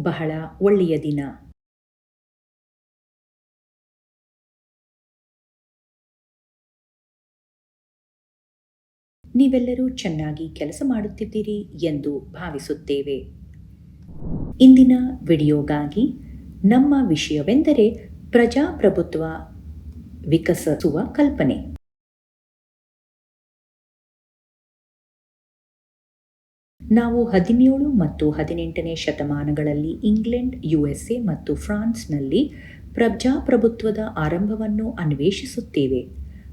ಬಹಳ ಒಳ್ಳೆಯ ದಿನ. ನೀವೆಲ್ಲರೂ ಚೆನ್ನಾಗಿ ಕೆಲಸ ಮಾಡುತ್ತಿದ್ದೀರಿ ಎಂದು ಭಾವಿಸುತ್ತೇವೆ. ಇಂದಿನ ವಿಡಿಯೋಗಾಗಿ ನಮ್ಮ ವಿಷಯವೆಂದರೆ ಪ್ರಜಾಪ್ರಭುತ್ವ ವಿಕಸಿಸುವ ಕಲ್ಪನೆ. ನಾವು 17 ಮತ್ತು 18ನೇ ಶತಮಾನಗಳಲ್ಲಿ ಇಂಗ್ಲೆಂಡ್, USA ಮತ್ತು ಫ್ರಾನ್ಸ್ನಲ್ಲಿ ಪ್ರಜಾಪ್ರಭುತ್ವದ ಆರಂಭವನ್ನು ಅನ್ವೇಷಿಸುತ್ತೇವೆ.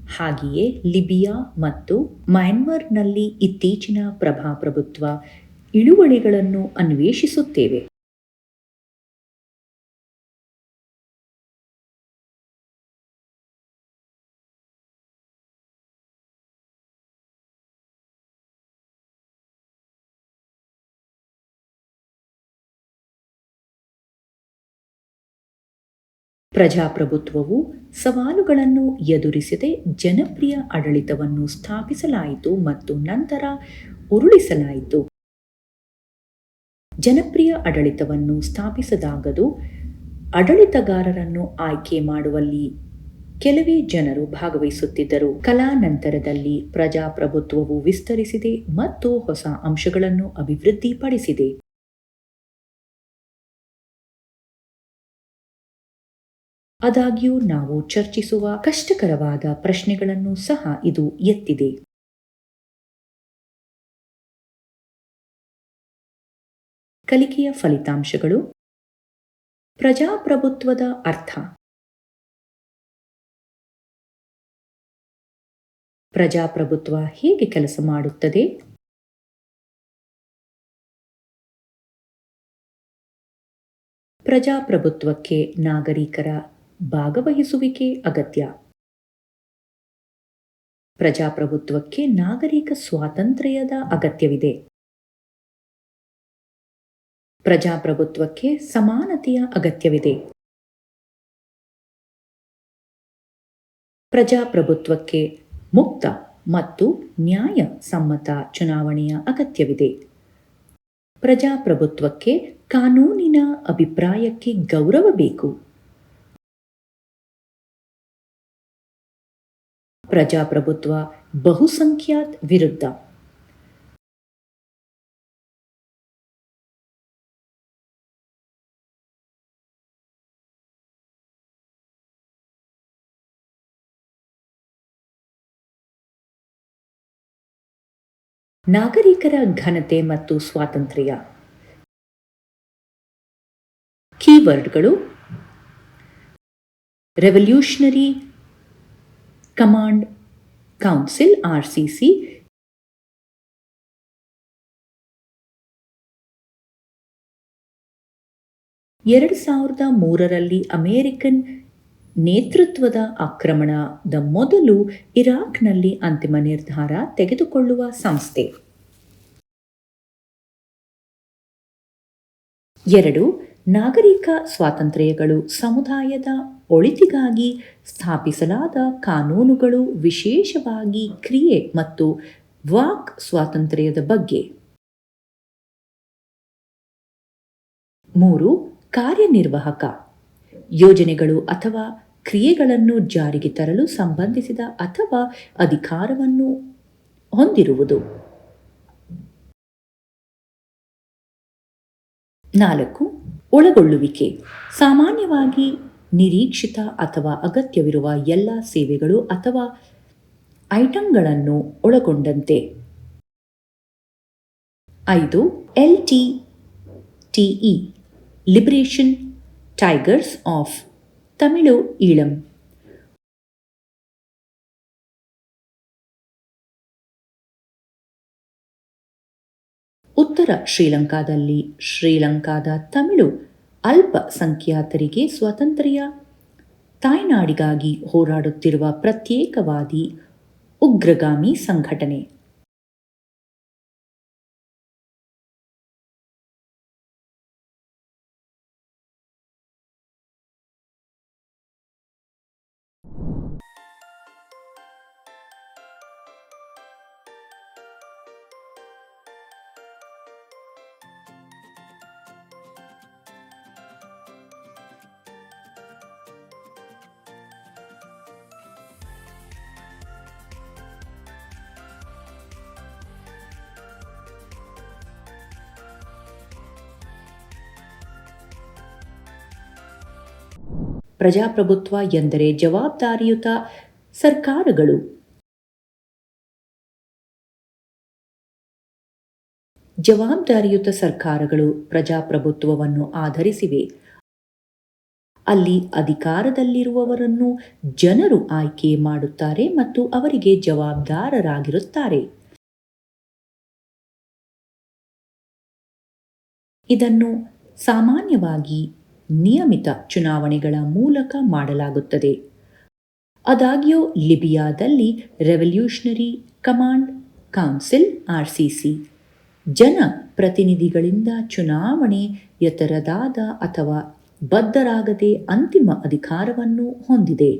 ಹಾಗೆಯೇ ಲಿಬಿಯಾ ಮತ್ತು ಮ್ಯಾನ್ಮಾರ್ನಲ್ಲಿ ಇತ್ತೀಚಿನ ಪ್ರಜಾಪ್ರಭುತ್ವ ಇಳುವರಿಗಳನ್ನು ಅನ್ವೇಷಿಸುತ್ತೇವೆ. ಪ್ರಜಾಪ್ರಭುತ್ವವು ಸವಾಲುಗಳನ್ನು ಎದುರಿಸದೆ ಜನಪ್ರಿಯ ಆಡಳಿತವನ್ನು ಸ್ಥಾಪಿಸಲಾಯಿತು ಮತ್ತು ನಂತರ ಉರುಳಿಸಲಾಯಿತು. ಜನಪ್ರಿಯ ಆಡಳಿತವನ್ನು ಸ್ಥಾಪಿಸಿದಾಗದು ಆಡಳಿತಗಾರರನ್ನು ಆಯ್ಕೆ ಮಾಡುವಲ್ಲಿ ಕೆಲವೇ ಜನರು ಭಾಗವಹಿಸುತ್ತಿದ್ದರು. ಕಾಲಾನಂತರದಲ್ಲಿ ಪ್ರಜಾಪ್ರಭುತ್ವವು ವಿಸ್ತರಿಸಿದೆ ಮತ್ತು ಹೊಸ ಅಂಶಗಳನ್ನು ಅಭಿವೃದ್ಧಿಪಡಿಸಿದೆ. ಆದಾಗ್ಯೂ ನಾವು ಚರ್ಚಿಸುವ ಕಷ್ಟಕರವಾದ ಪ್ರಶ್ನೆಗಳನ್ನು ಸಹ ಇದು ಎತ್ತಿದೆ. ಕಲಿಕೆಯ ಫಲಿತಾಂಶಗಳು. ಪ್ರಜಾಪ್ರಭುತ್ವದ ಅರ್ಥ. ಪ್ರಜಾಪ್ರಭುತ್ವ ಹೇಗೆ ಕೆಲಸ ಮಾಡುತ್ತದೆ? ಪ್ರಜಾಪ್ರಭುತ್ವಕ್ಕೆ ನಾಗರಿಕರ ಭಾಗವಹಿಸುವಿಕೆ ಅಗತ್ಯ. ಪ್ರಜಾಪ್ರಭುತ್ವಕ್ಕೆ ನಾಗರಿಕ ಸ್ವಾತಂತ್ರ್ಯದ ಅಗತ್ಯವಿದೆ. ಪ್ರಜಾಪ್ರಭುತ್ವಕ್ಕೆ ಸಮಾನತೆಯ ಅಗತ್ಯವಿದೆ. ಪ್ರಜಾಪ್ರಭುತ್ವಕ್ಕೆ ಮುಕ್ತ ಮತ್ತು ನ್ಯಾಯಸಮ್ಮತ ಚುನಾವಣೆಯ ಅಗತ್ಯವಿದೆ. ಪ್ರಜಾಪ್ರಭುತ್ವಕ್ಕೆ ಕಾನೂನಿನ ಅಭಿಪ್ರಾಯಕ್ಕೆ ಗೌರವ ಬೇಕು. ಪ್ರಜಾಪ್ರಭುತ್ವ ಬಹುಸಂಖ್ಯಾತ ವಿರುದ್ಧ. ನಾಗರಿಕರ ಘನತೆ ಮತ್ತು ಸ್ವಾತಂತ್ರ್ಯ. ಕೀವರ್ಡ್ಗಳು: ರೆವಲ್ಯೂಷನರಿ ಕಮಾಂಡ್ ಕೌನ್ಸಿಲ್ RCC, ರಲ್ಲಿ ಅಮೆರಿಕನ್ ನೇತೃತ್ವದ ಆಕ್ರಮಣದ ಮೊದಲು ಇರಾಕ್ನಲ್ಲಿ ಅಂತಿಮ ನಿರ್ಧಾರ ತೆಗೆದುಕೊಳ್ಳುವ ಸಂಸ್ಥೆ. 2. ನಾಗರಿಕ ಸ್ವಾತಂತ್ರ್ಯಗಳು. ಸಮುದಾಯದ ಒಳಿತಿಗಾಗಿ ಸ್ಥಾಪಿಸಲಾದ ಕಾನೂನುಗಳು, ವಿಶೇಷವಾಗಿ ಕ್ರಿಯೆ ಮತ್ತು ವಾಕ್ ಸ್ವಾತಂತ್ರ್ಯದ ಬಗ್ಗೆ. 3. ಕಾರ್ಯನಿರ್ವಾಹಕ ಯೋಜನೆಗಳು ಅಥವಾ ಕ್ರಿಯೆಗಳನ್ನು ಜಾರಿಗೆ ತರಲು ಸಂಬಂಧಿಸಿದ ಅಥವಾ ಅಧಿಕಾರವನ್ನು ಹೊಂದಿರುವುದು. 4. ಒಳಗೊಳ್ಳುವಿಕೆ. ಸಾಮಾನ್ಯವಾಗಿ ನಿರೀಕ್ಷಿತ ಅಥವಾ ಅಗತ್ಯವಿರುವ ಎಲ್ಲ ಸೇವೆಗಳು ಅಥವಾ ಐಟಂಗಳನ್ನು ಒಳಗೊಂಡಂತೆ. 5. LTTE liberation tigers of Tamil Eelam. ಉತ್ತರ ಶ್ರೀಲಂಕಾದಲ್ಲಿ ಶ್ರೀಲಂಕಾದ ತಮಿಳು ಅಲ್ಪಸಂಖ್ಯಾತರಿಗೆ ಸ್ವಾತಂತ್ರ್ಯ ತಾಯ್ನಾಡಿಗಾಗಿ ಹೋರಾಡುತ್ತಿರುವ ಪ್ರತ್ಯೇಕವಾದಿ ಉಗ್ರಗಾಮಿ ಸಂಘಟನೆ. ಪ್ರಜಾಪ್ರಭುತ್ವ ಎಂದರೆ ಜವಾಬ್ದಾರಿಯುತ ಸರ್ಕಾರಗಳು ಪ್ರಜಾಪ್ರಭುತ್ವವನ್ನು ಆಧರಿಸಿವೆ. ಅಲ್ಲಿ ಅಧಿಕಾರದಲ್ಲಿರುವವರನ್ನು ಜನರು ಆಯ್ಕೆ ಮಾಡುತ್ತಾರೆ ಮತ್ತು ಅವರಿಗೆ ಜವಾಬ್ದಾರರಾಗಿರುತ್ತಾರೆ. ಇದನ್ನು ಸಾಮಾನ್ಯವಾಗಿ ನಿಯಮಿತ ಚುನಾವಣೆಗಳ ಮೂಲಕ ಮಾಡಲಾಗುತ್ತದೆ. ಆದಾಗ್ಯೂ ಲಿಬಿಯಾದಲ್ಲಿ ರೆವಲ್ಯೂಷನರಿ ಕಮಾಂಡ್ ಕೌನ್ಸಿಲ್ (ಆರ್ಸಿಸಿ) ಜನ ಪ್ರತಿನಿಧಿಗಳಿಂದ ಚುನಾವಣೆಯೇತರವಾದ ಅಥವಾ ಬದ್ಧರಾಗದೆ ಅಂತಿಮ ಅಧಿಕಾರವನ್ನು ಹೊಂದಿದೆ.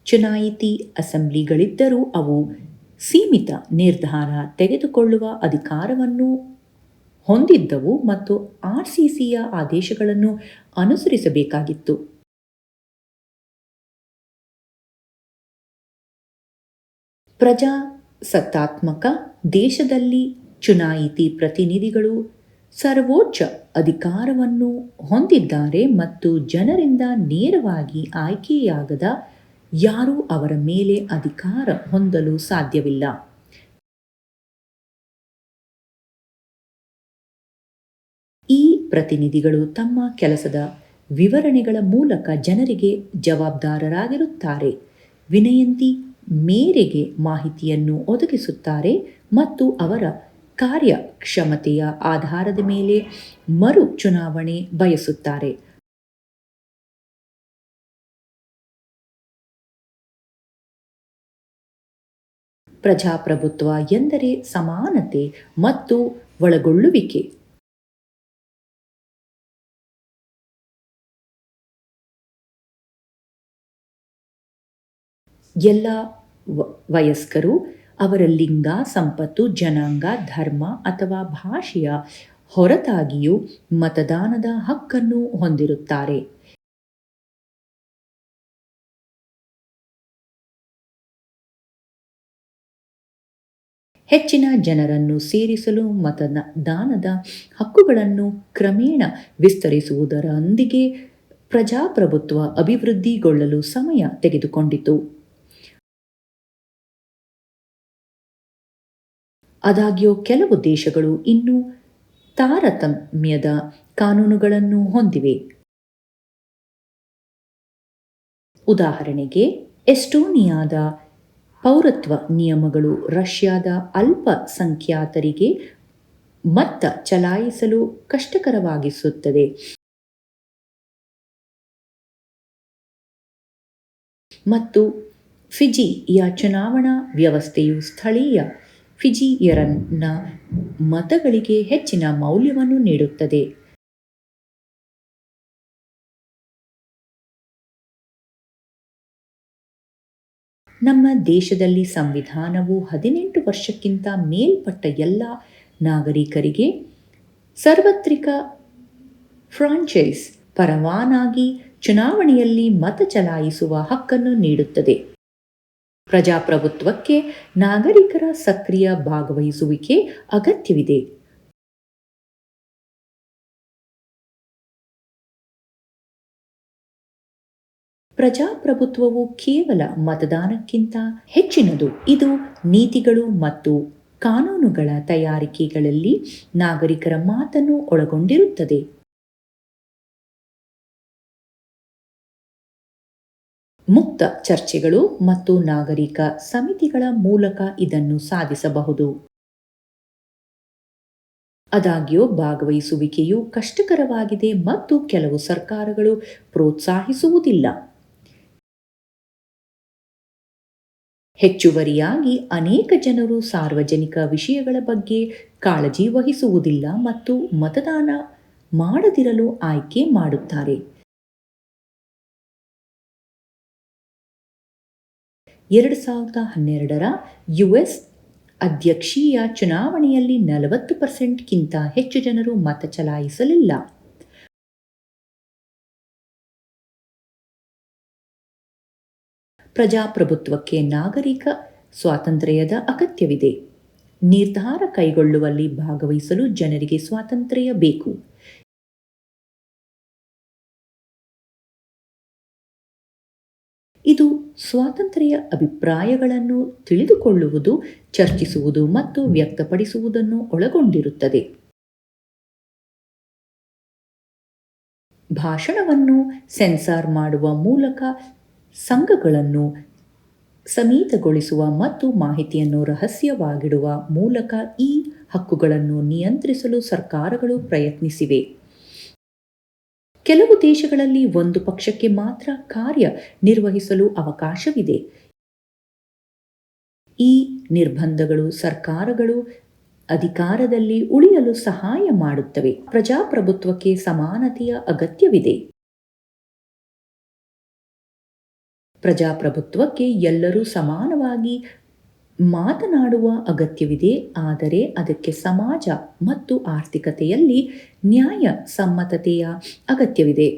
ಚುನಾಯಿತಿ ಅಸೆಂಬ್ಲಿಗಳಿದ್ದರೂ ಅವು ಸೀಮಿತ ನಿರ್ಧಾರ ತೆಗೆದುಕೊಳ್ಳುವ ಅಧಿಕಾರವನ್ನು ಹೊಂದಿದ್ದವು ಮತ್ತು ಆರ್ಸಿಸಿಯ ಆದೇಶಗಳನ್ನು ಅನುಸರಿಸಬೇಕಾಗಿತ್ತು. ಪ್ರಜಾಸತ್ತಾತ್ಮಕ ದೇಶದಲ್ಲಿ ಚುನಾಯಿತಿ ಪ್ರತಿನಿಧಿಗಳು ಸರ್ವೋಚ್ಚ ಅಧಿಕಾರವನ್ನು ಹೊಂದಿದ್ದಾರೆ ಮತ್ತು ಜನರಿಂದ ನೇರವಾಗಿ ಆಯ್ಕೆಯಾಗದ ಯಾರೂ ಅವರ ಮೇಲೆ ಅಧಿಕಾರ ಹೊಂದಲು ಸಾಧ್ಯವಿಲ್ಲ. ಈ ಪ್ರತಿನಿಧಿಗಳು ತಮ್ಮ ಕೆಲಸದ ವಿವರಣೆಗಳ ಮೂಲಕ ಜನರಿಗೆ ಜವಾಬ್ದಾರರಾಗಿರುತ್ತಾರೆ, ವಿನಂತಿ ಮೇರೆಗೆ ಮಾಹಿತಿಯನ್ನು ಒದಗಿಸುತ್ತಾರೆ ಮತ್ತು ಅವರ ಕಾರ್ಯಕ್ಷಮತೆಯ ಆಧಾರದ ಮೇಲೆ ಮರು ಚುನಾವಣೆ ಬಯಸುತ್ತಾರೆ. ಪ್ರಜಾಪ್ರಭುತ್ವ ಎಂದರೆ ಸಮಾನತೆ ಮತ್ತು ಒಳಗೊಳ್ಳುವಿಕೆ. ಎಲ್ಲ ವಯಸ್ಕರು ಅವರ ಲಿಂಗ, ಸಂಪತ್ತು, ಜನಾಂಗ, ಧರ್ಮ ಅಥವಾ ಭಾಷೆಯ ಹೊರತಾಗಿಯೂ ಮತದಾನದ ಹಕ್ಕನ್ನು ಹೊಂದಿರುತ್ತಾರೆ. ಹೆಚ್ಚಿನ ಜನರನ್ನು ಸೇರಿಸಲು ಮತದಾನದ ಹಕ್ಕುಗಳನ್ನು ಕ್ರಮೇಣ ವಿಸ್ತರಿಸುವುದರೊಂದಿಗೆ ಪ್ರಜಾಪ್ರಭುತ್ವ ಅಭಿವೃದ್ಧಿಗೊಳ್ಳಲು ಸಮಯ ತೆಗೆದುಕೊಂಡಿತು. ಆದಾಗ್ಯೂ ಕೆಲವು ದೇಶಗಳು ಇನ್ನೂ ತಾರತಮ್ಯದ ಕಾನೂನುಗಳನ್ನು ಹೊಂದಿವೆ. ಉದಾಹರಣೆಗೆ, ಎಸ್ಟೋನಿಯಾದ ಪೌರತ್ವ ನಿಯಮಗಳು ರಷ್ಯಾದ ಅಲ್ಪಸಂಖ್ಯಾತರಿಗೆ ಮತ ಚಲಾಯಿಸಲು ಕಷ್ಟಕರವಾಗಿಸುತ್ತದೆ ಮತ್ತು ಫಿಜಿಯ ಚುನಾವಣಾ ವ್ಯವಸ್ಥೆಯು ಸ್ಥಳೀಯ ಫಿಜಿಯನ್ನರ ಮತಗಳಿಗೆ ಹೆಚ್ಚಿನ ಮೌಲ್ಯವನ್ನು ನೀಡುತ್ತದೆ. ನಮ್ಮ ದೇಶದಲ್ಲಿ ಸಂವಿಧಾನವು 18 ವರ್ಷಕ್ಕಿಂತ ಮೇಲ್ಪಟ್ಟ ಎಲ್ಲ ನಾಗರಿಕರಿಗೆ ಸಾರ್ವತ್ರಿಕ ಫ್ರಾಂಚೈಸ್ ಪರವಾನಗಿ ಚುನಾವಣೆಯಲ್ಲಿ ಮತ ಚಲಾಯಿಸುವ ಹಕ್ಕನ್ನು ನೀಡುತ್ತದೆ. ಪ್ರಜಾಪ್ರಭುತ್ವಕ್ಕೆ ನಾಗರಿಕರ ಸಕ್ರಿಯ ಭಾಗವಹಿಸುವಿಕೆ ಅಗತ್ಯವಿದೆ. ಪ್ರಜಾಪ್ರಭುತ್ವವು ಕೇವಲ ಮತದಾನಕ್ಕಿಂತ ಹೆಚ್ಚಿನದು. ಇದು ನೀತಿಗಳು ಮತ್ತು ಕಾನೂನುಗಳ ತಯಾರಿಕೆಯಲ್ಲಿ ನಾಗರಿಕರ ಮಾತನ್ನು ಒಳಗೊಂಡಿರುತ್ತದೆ. ಮುಕ್ತ ಚರ್ಚೆಗಳು ಮತ್ತು ನಾಗರಿಕ ಸಮಿತಿಗಳ ಮೂಲಕ ಇದನ್ನು ಸಾಧಿಸಬಹುದು. ಆದಾಗ್ಯೂ ಭಾಗವಹಿಸುವಿಕೆಯು ಕಷ್ಟಕರವಾಗಿದೆ ಮತ್ತು ಕೆಲವು ಸರ್ಕಾರಗಳು ಪ್ರೋತ್ಸಾಹಿಸುವುದಿಲ್ಲ. ಹೆಚ್ಚುವರಿಯಾಗಿ, ಅನೇಕ ಜನರು ಸಾರ್ವಜನಿಕ ವಿಷಯಗಳ ಬಗ್ಗೆ ಕಾಳಜಿ ವಹಿಸುವುದಿಲ್ಲ ಮತ್ತು ಮತದಾನ ಮಾಡದಿರಲು ಆಯ್ಕೆ ಮಾಡುತ್ತಾರೆ. 2012ರ ಯುಎಸ್ ಅಧ್ಯಕ್ಷೀಯ ಚುನಾವಣೆಯಲ್ಲಿ 40%ಕ್ಕಿಂತ ಹೆಚ್ಚು ಜನರು ಮತ ಚಲಾಯಿಸಲಿಲ್ಲ. ಪ್ರಜಾಪ್ರಭುತ್ವಕ್ಕೆ ನಾಗರಿಕ ಸ್ವಾತಂತ್ರ್ಯದ ಅಗತ್ಯವಿದೆ. ನಿರ್ಧಾರ ಕೈಗೊಳ್ಳುವಲ್ಲಿ ಭಾಗವಹಿಸಲು ಜನರಿಗೆ ಸ್ವಾತಂತ್ರ್ಯ ಬೇಕು. ಇದು ಸ್ವಾತಂತ್ರ್ಯ ಅಭಿಪ್ರಾಯಗಳನ್ನು ತಿಳಿದುಕೊಳ್ಳುವುದು, ಚರ್ಚಿಸುವುದು ಮತ್ತು ವ್ಯಕ್ತಪಡಿಸುವುದನ್ನು ಒಳಗೊಂಡಿರುತ್ತದೆ. ಭಾಷಣವನ್ನು ಸೆನ್ಸಾರ್ ಮಾಡುವ ಮೂಲಕ, ಸಂಘಗಳನ್ನು ಸೀಮಿತಗೊಳಿಸುವ ಮತ್ತು ಮಾಹಿತಿಯನ್ನು ರಹಸ್ಯವಾಗಿಡುವ ಮೂಲಕ ಈ ಹಕ್ಕುಗಳನ್ನು ನಿಯಂತ್ರಿಸಲು ಸರ್ಕಾರಗಳು ಪ್ರಯತ್ನಿಸಿವೆ. ಕೆಲವು ದೇಶಗಳಲ್ಲಿ ಒಂದು ಪಕ್ಷಕ್ಕೆ ಮಾತ್ರ ಕಾರ್ಯ ನಿರ್ವಹಿಸಲು ಅವಕಾಶವಿದೆ. ಈ ನಿರ್ಬಂಧಗಳು ಸರ್ಕಾರಗಳು ಅಧಿಕಾರದಲ್ಲಿ ಉಳಿಯಲು ಸಹಾಯ ಮಾಡುತ್ತವೆ. ಪ್ರಜಾಪ್ರಭುತ್ವಕ್ಕೆ ಸಮಾನತೆಯ ಅಗತ್ಯವಿದೆ. ಪ್ರಜಾಪ್ರಭುತ್ವಕ್ಕೆ ಎಲ್ಲರೂ ಸಮಾನವಾಗಿ ಮಾತನಾಡುವ ಅಗತ್ಯವಿದೆ, ಆದರೆ ಅದಕ್ಕೆ ಸಮಾಜ ಮತ್ತು ಆರ್ಥಿಕತೆಯಲ್ಲಿ ನ್ಯಾಯಸಮ್ಮತತೆಯ ಅಗತ್ಯವಿದೆ.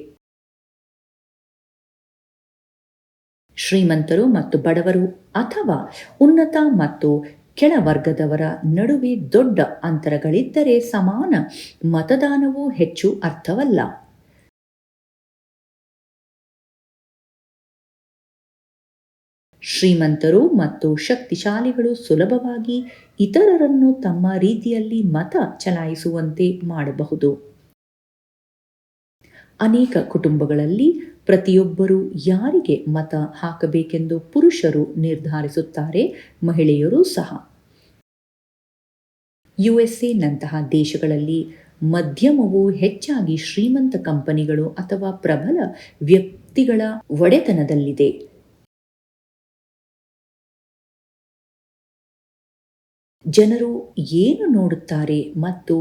ಶ್ರೀಮಂತರು ಮತ್ತು ಬಡವರು ಅಥವಾ ಉನ್ನತ ಮತ್ತು ಕೆಳವರ್ಗದವರ ನಡುವೆ ದೊಡ್ಡ ಅಂತರಗಳಿದ್ದರೆ ಸಮಾನ ಮತದಾನವು ಹೆಚ್ಚು ಅರ್ಥವಲ್ಲ. ಶ್ರೀಮಂತರು ಮತ್ತು ಶಕ್ತಿಶಾಲಿಗಳು ಸುಲಭವಾಗಿ ಇತರರನ್ನು ತಮ್ಮ ರೀತಿಯಲ್ಲಿ ಮತ ಚಲಾಯಿಸುವಂತೆ ಮಾಡಬಹುದು. ಅನೇಕ ಕುಟುಂಬಗಳಲ್ಲಿ ಪ್ರತಿಯೊಬ್ಬರೂ ಯಾರಿಗೆ ಮತ ಹಾಕಬೇಕೆಂದು ಪುರುಷರು ನಿರ್ಧರಿಸುತ್ತಾರೆ, ಮಹಿಳೆಯರೂ ಸಹ. ಯುಎಸ್ಎ-ನಂತಹ ದೇಶಗಳಲ್ಲಿ ಮಧ್ಯಮವು ಹೆಚ್ಚಾಗಿ ಶ್ರೀಮಂತ ಕಂಪನಿಗಳು ಅಥವಾ ಪ್ರಬಲ ವ್ಯಕ್ತಿಗಳ ಒಡೆತನದಲ್ಲಿದೆ. ಜನರು ಏನು ನೋಡುತ್ತಾರೆ ಮತ್ತು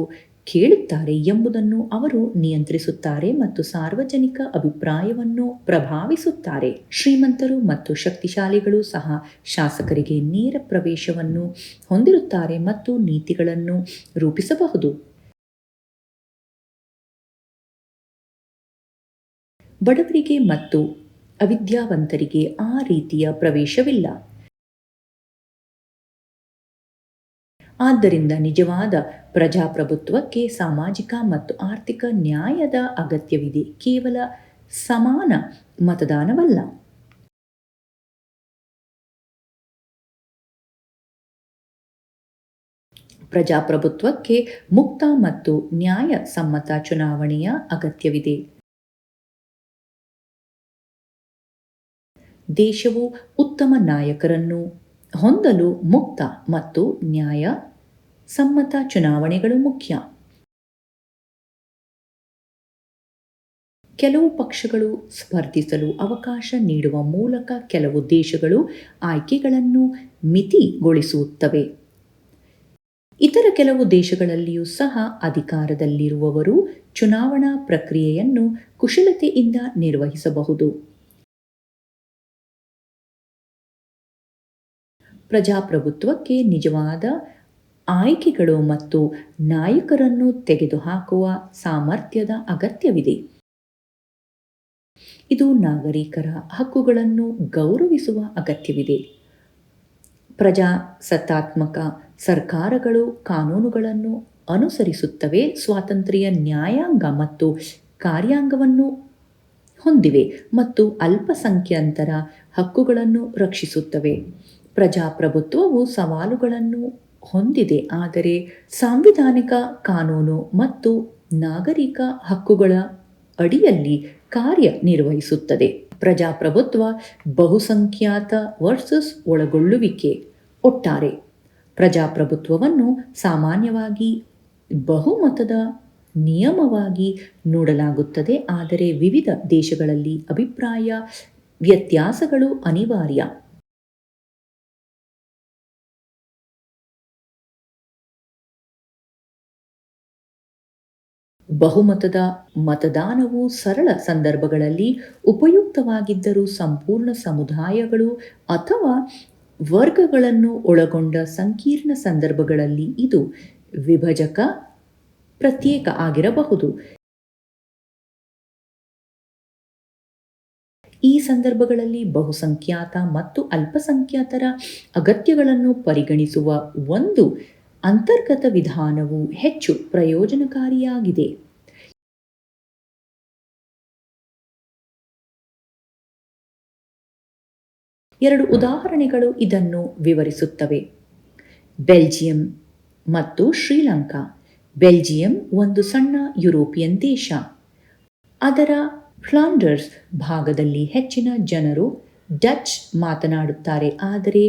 ಕೇಳುತ್ತಾರೆ ಎಂಬುದನ್ನು ಅವರು ನಿಯಂತ್ರಿಸುತ್ತಾರೆ ಮತ್ತು ಸಾರ್ವಜನಿಕ ಅಭಿಪ್ರಾಯವನ್ನು ಪ್ರಭಾವಿಸುತ್ತಾರೆ. ಶ್ರೀಮಂತರು ಮತ್ತು ಶಕ್ತಿಶಾಲಿಗಳು ಸಹ ಶಾಸಕರಿಗೆ ನೇರ ಪ್ರವೇಶವನ್ನು ಹೊಂದಿರುತ್ತಾರೆ ಮತ್ತು ನೀತಿಗಳನ್ನು ರೂಪಿಸಬಹುದು. ಬಡವರಿಗೆ ಮತ್ತು ಅವಿದ್ಯಾವಂತರಿಗೆ ಆ ರೀತಿಯ ಪ್ರವೇಶವಿಲ್ಲ. ಆದ್ದರಿಂದ ನಿಜವಾದ ಪ್ರಜಾಪ್ರಭುತ್ವಕ್ಕೆ ಸಾಮಾಜಿಕ ಮತ್ತು ಆರ್ಥಿಕ ನ್ಯಾಯದ ಅಗತ್ಯವಿದೆ, ಕೇವಲ ಸಮಾನ ಮತದಾನವಲ್ಲ. ಪ್ರಜಾಪ್ರಭುತ್ವಕ್ಕೆ ಮುಕ್ತ ಮತ್ತು ನ್ಯಾಯಸಮ್ಮತ ಚುನಾವಣೆಯ ಅಗತ್ಯವಿದೆ. ದೇಶವು ಉತ್ತಮ ನಾಯಕರನ್ನು ಹೊಂದಲು ಮುಕ್ತ ಮತ್ತು ನ್ಯಾಯಸಮ್ಮತ ಚುನಾವಣೆಗಳು ಮುಖ್ಯ. ಕೆಲವು ಪಕ್ಷಗಳು ಸ್ಪರ್ಧಿಸಲು ಅವಕಾಶ ನೀಡುವ ಮೂಲಕ ಕೆಲವು ದೇಶಗಳು ಆಯ್ಕೆಗಳನ್ನು ಮಿತಿಗೊಳಿಸುತ್ತವೆ. ಇತರ ಕೆಲವು ದೇಶಗಳಲ್ಲಿಯೂ ಸಹ ಅಧಿಕಾರದಲ್ಲಿರುವವರು ಚುನಾವಣಾ ಪ್ರಕ್ರಿಯೆಯನ್ನು ಕುಶಲತೆಯಿಂದ ನಿರ್ವಹಿಸಬಹುದು. ಪ್ರಜಾಪ್ರಭುತ್ವಕ್ಕೆ ನಿಜವಾದ ಆಯ್ಕೆಗಳು ಮತ್ತು ನಾಯಕರನ್ನು ತೆಗೆದುಹಾಕುವ ಸಾಮರ್ಥ್ಯದ ಅಗತ್ಯವಿದೆ. ಇದು ನಾಗರಿಕರ ಹಕ್ಕುಗಳನ್ನು ಗೌರವಿಸುವ ಅಗತ್ಯವಿದೆ. ಪ್ರಜಾಸತ್ತಾತ್ಮಕ ಸರ್ಕಾರಗಳು ಕಾನೂನುಗಳನ್ನು ಅನುಸರಿಸುತ್ತವೆ, ಸ್ವಾತಂತ್ರ್ಯ ನ್ಯಾಯಾಂಗ ಮತ್ತು ಕಾರ್ಯಾಂಗವನ್ನು ಹೊಂದಿವೆ ಮತ್ತು ಅಲ್ಪಸಂಖ್ಯಾತರ ಹಕ್ಕುಗಳನ್ನು ರಕ್ಷಿಸುತ್ತವೆ. ಪ್ರಜಾಪ್ರಭುತ್ವವು ಸವಾಲುಗಳನ್ನು ಹೊಂದಿದೆ, ಆದರೆ ಸಾಂವಿಧಾನಿಕ ಕಾನೂನು ಮತ್ತು ನಾಗರಿಕ ಹಕ್ಕುಗಳ ಅಡಿಯಲ್ಲಿ ಕಾರ್ಯನಿರ್ವಹಿಸುತ್ತದೆ. ಪ್ರಜಾಪ್ರಭುತ್ವ ಬಹುಸಂಖ್ಯಾತ ವರ್ಸಸ್ ಒಳಗೊಳ್ಳುವಿಕೆ. ಒಟ್ಟಾರೆ ಪ್ರಜಾಪ್ರಭುತ್ವವನ್ನು ಸಾಮಾನ್ಯವಾಗಿ ಬಹುಮತದ ನಿಯಮವಾಗಿ ನೋಡಲಾಗುತ್ತದೆ, ಆದರೆ ವಿವಿಧ ದೇಶಗಳಲ್ಲಿ ಅಭಿಪ್ರಾಯ ವ್ಯತ್ಯಾಸಗಳು ಅನಿವಾರ್ಯ. ಬಹುಮತದ ಮತದಾನವು ಸರಳ ಸಂದರ್ಭಗಳಲ್ಲಿ ಉಪಯುಕ್ತವಾಗಿದ್ದರೂ ಸಂಪೂರ್ಣ ಸಮುದಾಯಗಳು ಅಥವಾ ವರ್ಗಗಳನ್ನು ಒಳಗೊಂಡ ಸಂಕೀರ್ಣ ಸಂದರ್ಭಗಳಲ್ಲಿ ಇದು ವಿಭಜಕ ಪ್ರತ್ಯೇಕ ಆಗಿರಬಹುದು. ಈ ಸಂದರ್ಭಗಳಲ್ಲಿ ಬಹುಸಂಖ್ಯಾತ ಮತ್ತು ಅಲ್ಪಸಂಖ್ಯಾತರ ಅಗತ್ಯಗಳನ್ನು ಪರಿಗಣಿಸುವ ಒಂದು ಅಂತರ್ಗತ ವಿಧಾನವು ಹೆಚ್ಚು ಪ್ರಯೋಜನಕಾರಿಯಾಗಿದೆ. ಎರಡು ಉದಾಹರಣೆಗಳು ಇದನ್ನು ವಿವರಿಸುತ್ತವೆ. ಬೆಲ್ಜಿಯಂ ಮತ್ತು ಶ್ರೀಲಂಕಾ. ಬೆಲ್ಜಿಯಂ ಒಂದು ಸಣ್ಣ ಯುರೋಪಿಯನ್ ದೇಶ. ಅದರ ಫ್ಲಾಂಡರ್ಸ್ ಭಾಗದಲ್ಲಿ ಹೆಚ್ಚಿನ ಜನರು ಡಚ್ ಮಾತನಾಡುತ್ತಾರೆ, ಆದರೆ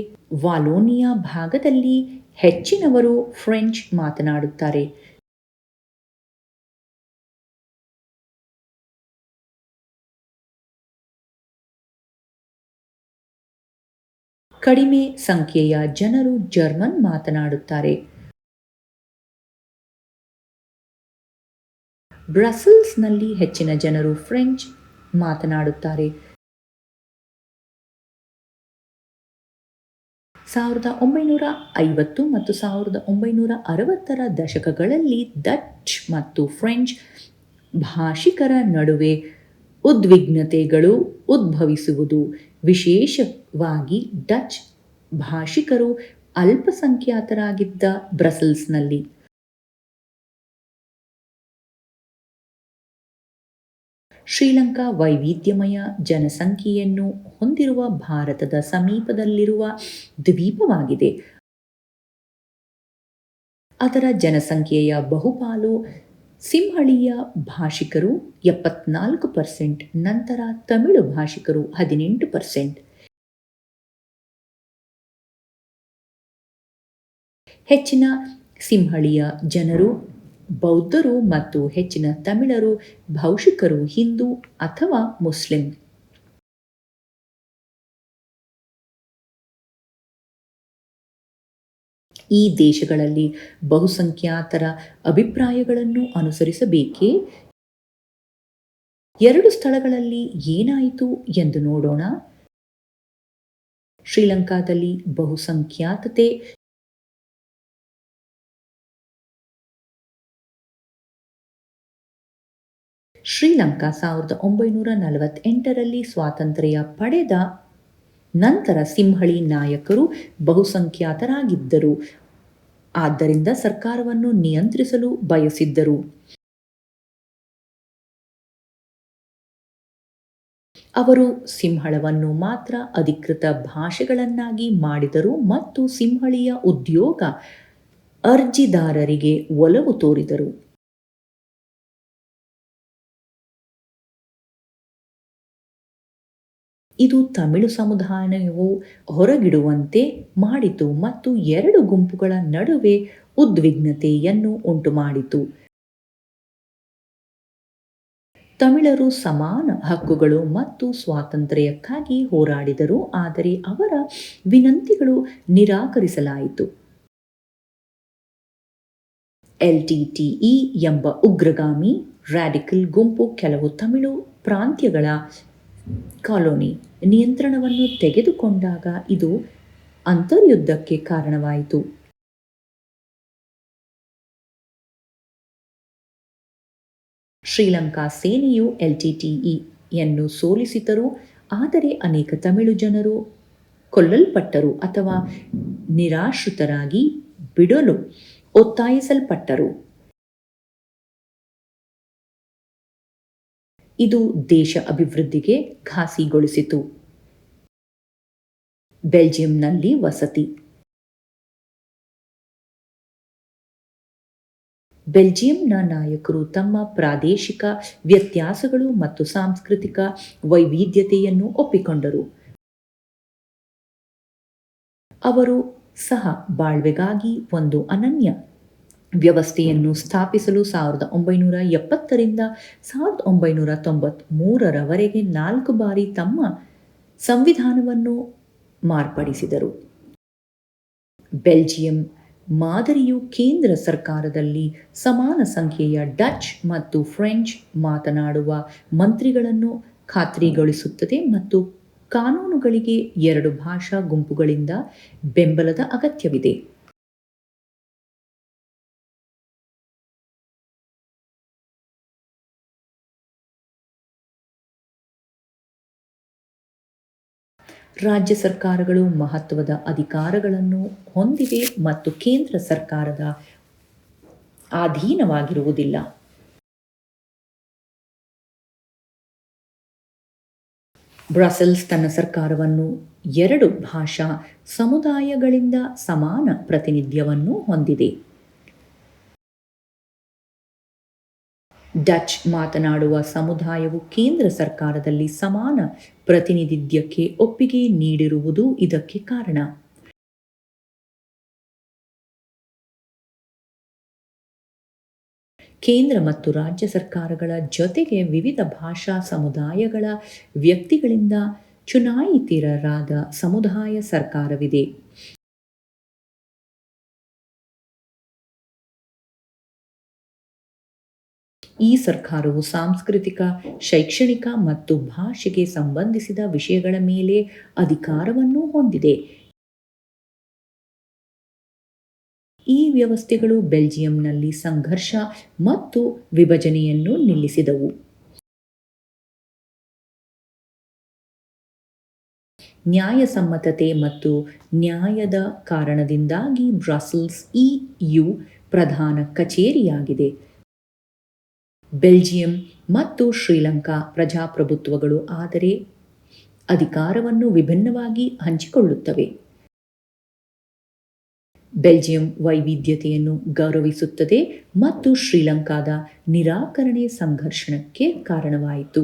ವಾಲೋನಿಯಾ ಭಾಗದಲ್ಲಿ ಹೆಚ್ಚಿನವರು ಫ್ರೆಂಚ್ ಮಾತನಾಡುತ್ತಾರೆ. ಕಡಿಮೆ ಸಂಖ್ಯೆಯ ಜನರು ಜರ್ಮನ್ ಮಾತನಾಡುತ್ತಾರೆ. ಬ್ರಸೆಲ್ಸ್ನಲ್ಲಿ ಹೆಚ್ಚಿನ ಜನರು ಫ್ರೆಂಚ್ ಮಾತನಾಡುತ್ತಾರೆ. 1950 ಮತ್ತು 1960ರ ದಶಕಗಳಲ್ಲಿ ಡಚ್ ಮತ್ತು ಫ್ರೆಂಚ್ ಭಾಷಿಕರ ನಡುವೆ ಉದ್ವಿಗ್ನತೆಗಳು ಉದ್ಭವಿಸುವುದು, ವಿಶೇಷವಾಗಿ ಡಚ್ ಭಾಷಿಕರು ಅಲ್ಪಸಂಖ್ಯಾತರಾಗಿದ್ದ ಬ್ರಸೆಲ್ಸ್ನಲ್ಲಿ. ಶ್ರೀಲಂಕಾ ವೈವಿಧ್ಯಮಯ ಜನಸಂಖ್ಯೆಯನ್ನು ಹೊಂದಿರುವ ಭಾರತದ ಸಮೀಪದಲ್ಲಿರುವ ದ್ವೀಪವಾಗಿದೆ. ಅದರ ಜನಸಂಖ್ಯೆಯ ಬಹುಪಾಲು ಸಿಂಹಳೀಯ ಭಾಷಿಕರು 74%, ನಂತರ ತಮಿಳು ಭಾಷಿಕರು 18%. ಹೆಚ್ಚಿನ ಸಿಂಹಳೀಯ ಜನರು ಬೌದ್ಧರು ಮತ್ತು ಹೆಚ್ಚಿನ ತಮಿಳರು ಬಹುಶಃ ಹಿಂದೂ ಅಥವಾ ಮುಸ್ಲಿಂ. ಈ ದೇಶಗಳಲ್ಲಿ ಬಹುಸಂಖ್ಯಾತರ ಅಭಿಪ್ರಾಯಗಳನ್ನು ಅನುಸರಿಸಬೇಕೇ? ಎರಡು ಸ್ಥಳಗಳಲ್ಲಿ ಏನಾಯಿತು ಎಂದು ನೋಡೋಣ. ಶ್ರೀಲಂಕಾದಲ್ಲಿ ಬಹುಸಂಖ್ಯಾತತೆ ಶ್ರೀಲಂಕಾ 1948ರಲ್ಲಿ ಸ್ವಾತಂತ್ರ್ಯ ಪಡೆದ ನಂತರ ಸಿಂಹಳಿ ನಾಯಕರು ಬಹುಸಂಖ್ಯಾತರಾಗಿದ್ದರು, ಆದ್ದರಿಂದ ಸರ್ಕಾರವನ್ನು ನಿಯಂತ್ರಿಸಲು ಬಯಸಿದ್ದರು. ಅವರು ಸಿಂಹಳವನ್ನು ಮಾತ್ರ ಅಧಿಕೃತ ಭಾಷೆಗಳನ್ನಾಗಿ ಮಾಡಿದರು ಮತ್ತು ಸಿಂಹಳಿಯ ಉದ್ಯೋಗ ಅರ್ಜಿದಾರರಿಗೆ ಒಲವು ತೋರಿದರು. ಇದು ತಮಿಳು ಸಮುದಾಯವು ಹೊರಗಿಡುವಂತೆ ಮಾಡಿತು ಮತ್ತು ಎರಡು ಗುಂಪುಗಳ ನಡುವೆ ಉದ್ವಿಗ್ನತೆಯನ್ನು ಉಂಟುಮಾಡಿತು. ತಮಿಳರು ಸಮಾನ ಹಕ್ಕುಗಳು ಮತ್ತು ಸ್ವಾತಂತ್ರ್ಯಕ್ಕಾಗಿ ಹೋರಾಡಿದರು, ಆದರೆ ಅವರ ವಿನಂತಿಗಳು ನಿರಾಕರಿಸಲಾಯಿತು. ಎಲ್ಟಿಟಿಇ ಎಂಬ ಉಗ್ರಗಾಮಿ ರಾಡಿಕಲ್ ಗುಂಪು ಕೆಲವು ತಮಿಳು ಪ್ರಾಂತ್ಯಗಳ ಕಾಲೋನಿ ನಿಯಂತ್ರಣವನ್ನು ತೆಗೆದುಕೊಂಡಾಗ ಇದು ಅಂತರ್ಯುದ್ಧಕ್ಕೆ ಕಾರಣವಾಯಿತು. ಶ್ರೀಲಂಕಾ ಸೇನೆಯು ಎಲ್ಟಿಟಿಇಯನ್ನು ಸೋಲಿಸಿತು, ಆದರೆ ಅನೇಕ ತಮಿಳು ಜನರು ಕೊಲ್ಲಲ್ಪಟ್ಟರು ಅಥವಾ ನಿರಾಶ್ರಿತರಾಗಿ ಬಿಡಲು ಒತ್ತಾಯಿಸಲ್ಪಟ್ಟರು. ಇದು ದೇಶ ಅಭಿವೃದ್ಧಿಗೆ ಘಾಸಿಗೊಳಿಸಿತು. ಬೆಲ್ಜಿಯಂನಲ್ಲಿ ವಸತಿ. ಬೆಲ್ಜಿಯಂನ ನಾಯಕರು ತಮ್ಮ ಪ್ರಾದೇಶಿಕ ವ್ಯತ್ಯಾಸಗಳು ಮತ್ತು ಸಾಂಸ್ಕೃತಿಕ ವೈವಿಧ್ಯತೆಯನ್ನು ಒಪ್ಪಿಕೊಂಡರು. ಅವರು ಸಹ ಬಾಳ್ವೆಗಾಗಿ ಒಂದು ಅನನ್ಯ ವ್ಯವಸ್ಥೆಯನ್ನು ಸ್ಥಾಪಿಸಲು 1970ರಿಂದ 1993ರವರೆಗೆ 4 ಬಾರಿ ತಮ್ಮ ಸಂವಿಧಾನವನ್ನು ಮಾರ್ಪಡಿಸಿದರು. ಬೆಲ್ಜಿಯಂ ಮಾದರಿಯು ಕೇಂದ್ರ ಸರ್ಕಾರದಲ್ಲಿ ಸಮಾನ ಸಂಖ್ಯೆಯ ಡಚ್ ಮತ್ತು ಫ್ರೆಂಚ್ ಮಾತನಾಡುವ ಮಂತ್ರಿಗಳನ್ನು ಖಾತ್ರಿಗೊಳಿಸುತ್ತದೆ ಮತ್ತು ಕಾನೂನುಗಳಿಗೆ ಎರಡು ಭಾಷಾ ಗುಂಪುಗಳಿಂದ ಬೆಂಬಲದ ಅಗತ್ಯವಿದೆ. ರಾಜ್ಯ ಸರ್ಕಾರಗಳು ಮಹತ್ವದ ಅಧಿಕಾರಗಳನ್ನು ಹೊಂದಿವೆ ಮತ್ತು ಕೇಂದ್ರ ಸರ್ಕಾರದ ಅಧೀನವಾಗಿರುವುದಿಲ್ಲ. ಬ್ರಸೆಲ್ಸ್ ತನ್ನ ಸರ್ಕಾರವನ್ನು 2 ಭಾಷಾ ಸಮುದಾಯಗಳಿಂದ ಸಮಾನ ಪ್ರಾತಿನಿಧ್ಯವನ್ನು ಹೊಂದಿದೆ. ಡಚ್ ಮಾತನಾಡುವ ಸಮುದಾಯವು ಕೇಂದ್ರ ಸರ್ಕಾರದಲ್ಲಿ ಸಮಾನ ಪ್ರಾತಿನಿಧ್ಯಕ್ಕೆ ಒಪ್ಪಿಗೆ ನೀಡಿರುವುದು ಇದಕ್ಕೆ ಕಾರಣ. ಕೇಂದ್ರ ಮತ್ತು ರಾಜ್ಯ ಸರ್ಕಾರಗಳ ಜೊತೆಗೆ ವಿವಿಧ ಭಾಷಾ ಸಮುದಾಯಗಳ ವ್ಯಕ್ತಿಗಳಿಂದ ಚುನಾಯಿತರಾದ ಸಮುದಾಯ ಸರ್ಕಾರವಿದೆ. ಈ ಸರ್ಕಾರವು ಸಾಂಸ್ಕೃತಿಕ, ಶೈಕ್ಷಣಿಕ ಮತ್ತು ಭಾಷೆಗೆ ಸಂಬಂಧಿಸಿದ ವಿಷಯಗಳ ಮೇಲೆ ಅಧಿಕಾರವನ್ನು ಹೊಂದಿದೆ. ಈ ವ್ಯವಸ್ಥೆಗಳು ಬೆಲ್ಜಿಯಂನಲ್ಲಿ ಸಂಘರ್ಷ ಮತ್ತು ವಿಭಜನೆಯನ್ನು ನಿಲ್ಲಿಸಿದವು. ನ್ಯಾಯಸಮ್ಮತತೆ ಮತ್ತು ನ್ಯಾಯದ ಕಾರಣದಿಂದಾಗಿ ಬ್ರಸೆಲ್ಸ್ ಇಯು ಪ್ರಧಾನ ಕಚೇರಿಯಾಗಿದೆ. ಬೆಲ್ಜಿಯಂ ಮತ್ತು ಶ್ರೀಲಂಕಾ ಪ್ರಜಾಪ್ರಭುತ್ವಗಳು ಆದರೆ ಅಧಿಕಾರವನ್ನು ವಿಭಿನ್ನವಾಗಿ ಹಂಚಿಕೊಳ್ಳುತ್ತವೆ. ಬೆಲ್ಜಿಯಂ ವೈವಿಧ್ಯತೆಯನ್ನು ಗೌರವಿಸುತ್ತದೆ ಮತ್ತು ಶ್ರೀಲಂಕಾದ ನಿರಾಕರಣೆ ಸಂಘರ್ಷಕ್ಕೆ ಕಾರಣವಾಯಿತು.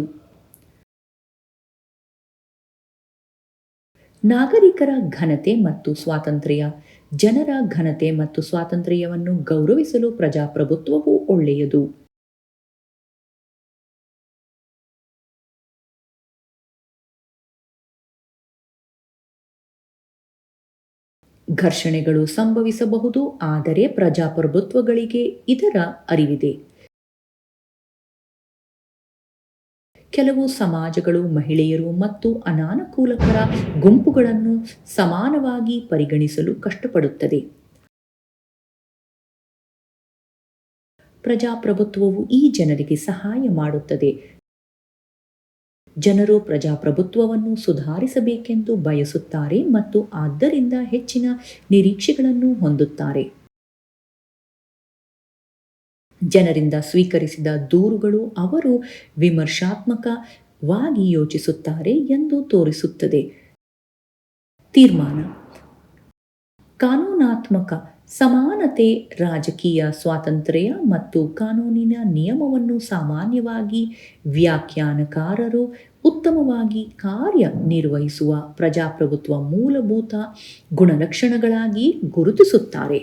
ನಾಗರಿಕರ ಘನತೆ ಮತ್ತು ಸ್ವಾತಂತ್ರ್ಯ. ಜನರ ಘನತೆ ಮತ್ತು ಸ್ವಾತಂತ್ರ್ಯವನ್ನು ಗೌರವಿಸಲು ಪ್ರಜಾಪ್ರಭುತ್ವವು ಒಳ್ಳೆಯದು. ಘರ್ಷಣೆಗಳು ಸಂಭವಿಸಬಹುದು, ಆದರೆ ಪ್ರಜಾಪ್ರಭುತ್ವಗಳಿಗೆ ಇದರ ಅರಿವಿದೆ. ಕೆಲವು ಸಮಾಜಗಳು ಮಹಿಳೆಯರು ಮತ್ತು ಅನಾನುಕೂಲಕರ ಗುಂಪುಗಳನ್ನು ಸಮಾನವಾಗಿ ಪರಿಗಣಿಸಲು ಕಷ್ಟಪಡುತ್ತದೆ. ಪ್ರಜಾಪ್ರಭುತ್ವವು ಈ ಜನರಿಗೆ ಸಹಾಯ ಮಾಡುತ್ತದೆ. ಜನರು ಪ್ರಜಾಪ್ರಭುತ್ವವನ್ನು ಸುಧಾರಿಸಬೇಕೆಂದು ಬಯಸುತ್ತಾರೆ ಮತ್ತು ಆದ್ದರಿಂದ ಹೆಚ್ಚಿನ ನಿರೀಕ್ಷೆಗಳನ್ನು ಹೊಂದುತ್ತಾರೆ. ಜನರಿಂದ ಸ್ವೀಕರಿಸಿದ ದೂರುಗಳು ಅವರು ವಿಮರ್ಶಾತ್ಮಕವಾಗಿ ಯೋಚಿಸುತ್ತಾರೆ ಎಂದು ತೋರಿಸುತ್ತದೆ. ತೀರ್ಮಾನ. ಕಾನೂನಾತ್ಮಕ ಸಮಾನತೆ. ರಾಜಕೀಯ ಸ್ವಾತಂತ್ರ್ಯ ಮತ್ತು ಕಾನೂನಿನ ನಿಯಮವನ್ನು ಸಾಮಾನ್ಯವಾಗಿ ವ್ಯಾಖ್ಯಾನಕಾರರು ಉತ್ತಮವಾಗಿ ಕಾರ್ಯನಿರ್ವಹಿಸುವ ಪ್ರಜಾಪ್ರಭುತ್ವ ಮೂಲಭೂತ ಗುಣಲಕ್ಷಣಗಳಾಗಿ ಗುರುತಿಸುತ್ತಾರೆ.